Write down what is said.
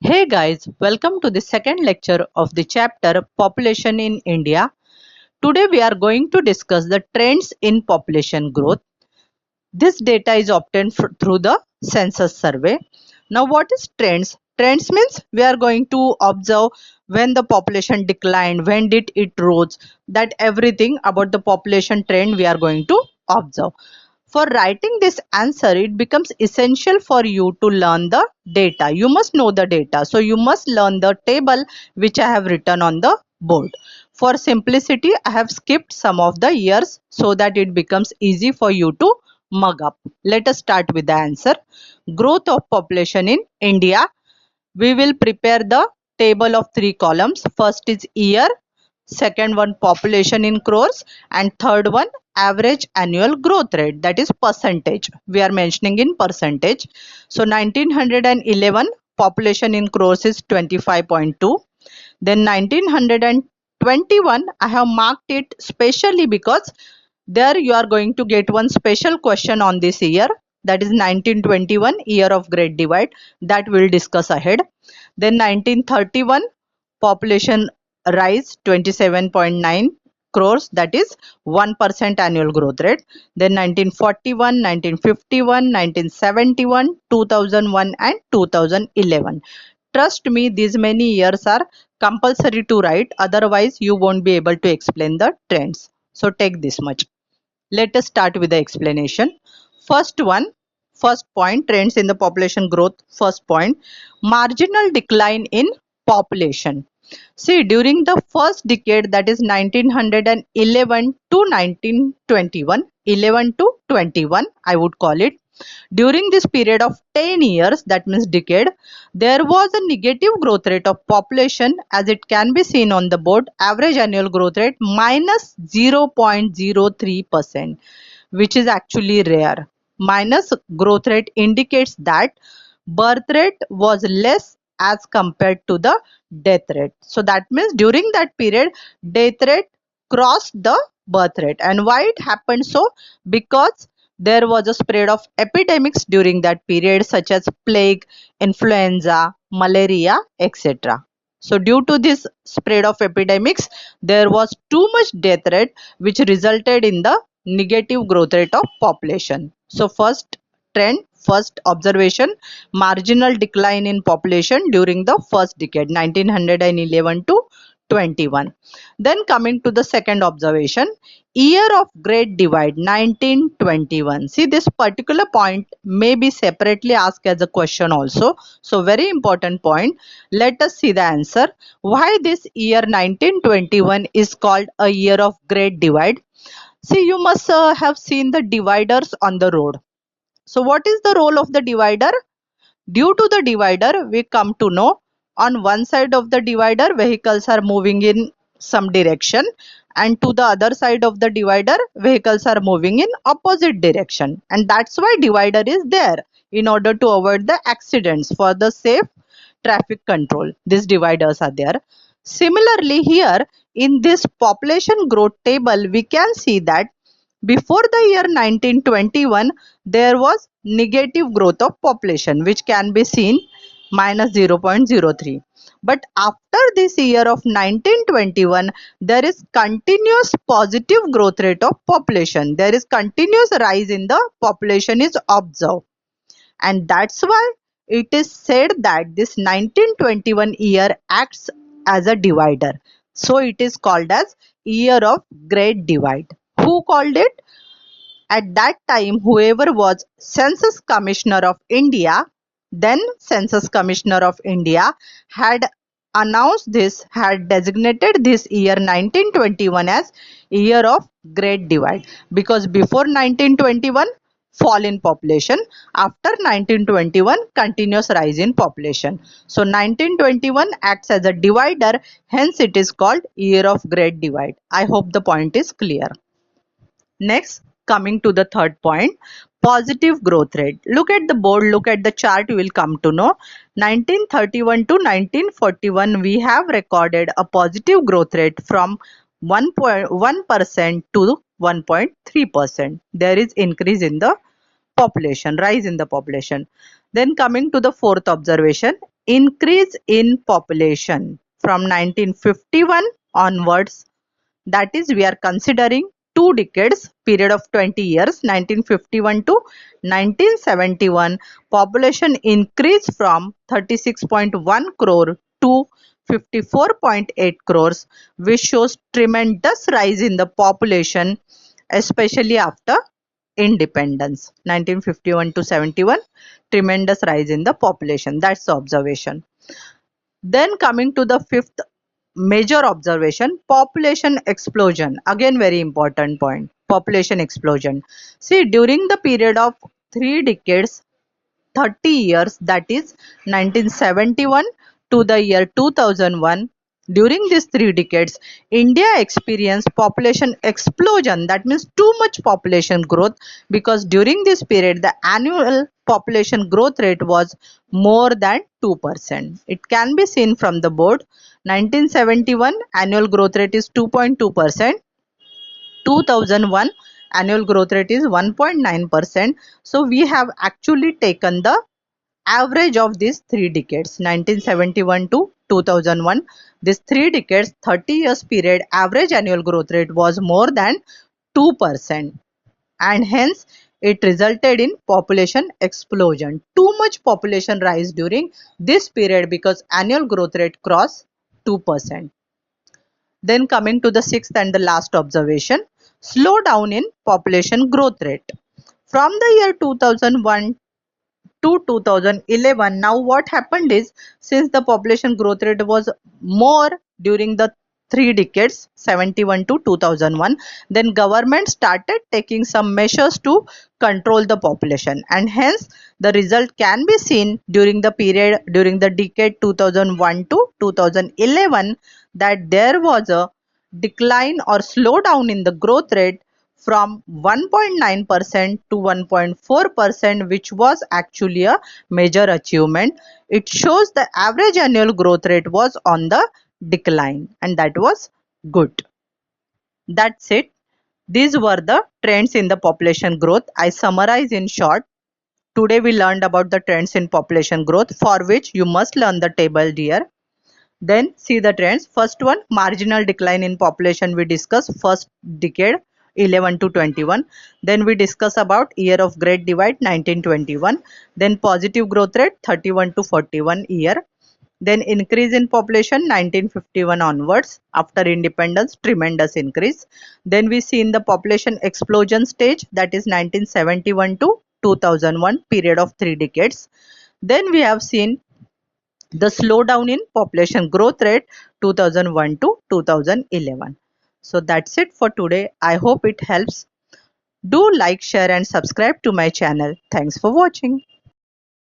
Hey guys, welcome to the second lecture of the chapter Population in India. Today we are going to discuss the trends in population growth. This data is obtained through the census survey. Now what is trends? Trends means we are going to observe when the population declined, when did it rose, that everything about the population trend we are going to observe. For writing this answer, it becomes essential for you to learn the data. You must know the data. So you must learn the table which I have written on the board. For simplicity, I have skipped some of the years so that it becomes easy for you to mug up. Let us start with the answer. Growth of population in India. We will prepare the table of three columns. First is year, second one population in crores, and third one average annual growth rate, that is percentage. We are mentioning in percentage. So 1911 population in crores is 25.2. Then 1921 I have marked it specially because there you are going to get one special question on this year, that is 1921 year of great divide, that we'll discuss ahead. Then 1931 population rise 27.9 crores, that is 1% annual growth rate. Then 1941, 1951, 1971, 2001 and 2011. Trust me, these many years are compulsory to write, otherwise you won't be able to explain the trends. So take this much. Let us start with the explanation. First one, first point, trends in the population growth. First point, marginal decline in population. See, during the first decade, that is 1911 to 1921, 11 to 21, I would call it. During this period of 10 years, that means decade, there was a negative growth rate of population, as it can be seen on the board. Average annual growth rate minus 0.03%, which is actually rare. Minus growth rate indicates that birth rate was less as compared to the death rate. So that means during that period, death rate crossed the birth rate. And why it happened so? Because there was a spread of epidemics during that period, such as plague, influenza, malaria, etc. So due to this spread of epidemics, there was too much death rate, which resulted in the negative growth rate of population. So first trend, first observation, marginal decline in population during the first decade, 1911 to 21. Then coming to the second observation, year of great divide, 1921. See, this particular point may be separately asked as a question also. So very important point. Let us see the answer. Why this year 1921 is called a year of great divide? See, you must have seen the dividers on the road. So what is the role of the divider? Due to the divider, we come to know on one side of the divider, vehicles are moving in some direction, and to the other side of the divider, vehicles are moving in opposite direction. And that's why divider is there, in order to avoid the accidents, for the safe traffic control. These dividers are there. Similarly, here in this population growth table, we can see that before the year 1921, there was negative growth of population, which can be seen minus 0.03. But after this year of 1921, there is continuous positive growth rate of population. There is continuous rise in the population is observed. And that's why it is said that this 1921 year acts as a divider. So it is called as year of great divide. Who called it? At that time, whoever was Census Commissioner of India, then Census Commissioner of India, had announced this, had designated this year 1921 as year of great divide, because before 1921 fall in population, after 1921 continuous rise in population. So 1921 acts as a divider, hence it is called year of great divide. I hope the point is clear. Next, coming to the third point, positive growth rate. Look at the board, look at the chart, you will come to know. 1931 to 1941, we have recorded a positive growth rate from 1.1% to 1.3%. There is increase in the population, rise in the population. Then coming to the fourth observation, increase in population from 1951 onwards. That is, we are considering 2 decades, period of 20 years, 1951 to 1971. Population increased from 36.1 crore to 54.8 crores, which shows tremendous rise in the population, especially after independence. 1951 to 71, tremendous rise in the population. That's the observation. Then coming to the fifth major observation, population explosion. Again, very important point, population explosion. See, during the period of 3 decades, 30 years, that is 1971 to the year 2001, during these 3 decades, India experienced population explosion. That means too much population growth, because during this period the annual population growth rate was more than 2%. It can be seen from the board. 1971 annual growth rate is 2.2%. 2001 annual growth rate is 1.9%. So we have actually taken the average of these 3 decades, 1971 to 2001. This 3 decades, 30 years period, average annual growth rate was more than 2%, and hence it resulted in population explosion. Too much population rise during this period because annual growth rate crossed 2%. Then coming to the sixth and the last observation, slowdown in population growth rate. From the year 2001 to 2011, now what happened is, since the population growth rate was more during the 3 decades, 71 to 2001, then government started taking some measures to control the population, and hence the result can be seen during the period, during the decade 2001 to 2011, that there was a decline or slowdown in the growth rate from 1.9% to 1.4%, which was actually a major achievement. It shows the average annual growth rate was on the decline, and that was good. That's it. These were the trends in the population growth. I summarize in short. Today we learned about the trends in population growth, for which you must learn the table, dear. Then see the trends. First one, marginal decline in population, we discuss first decade 11 to 21. Then we discuss about year of great divide 1921. Then positive growth rate 31 to 41 year. Then increase in population 1951 onwards. After independence, tremendous increase. Then we see in the population explosion stage, that is 1971 to 2001, period of 3 decades. Then we have seen the slowdown in population growth rate 2001 to 2011. So that's it for today. I hope it helps. Do like, share and subscribe to my channel. Thanks for watching.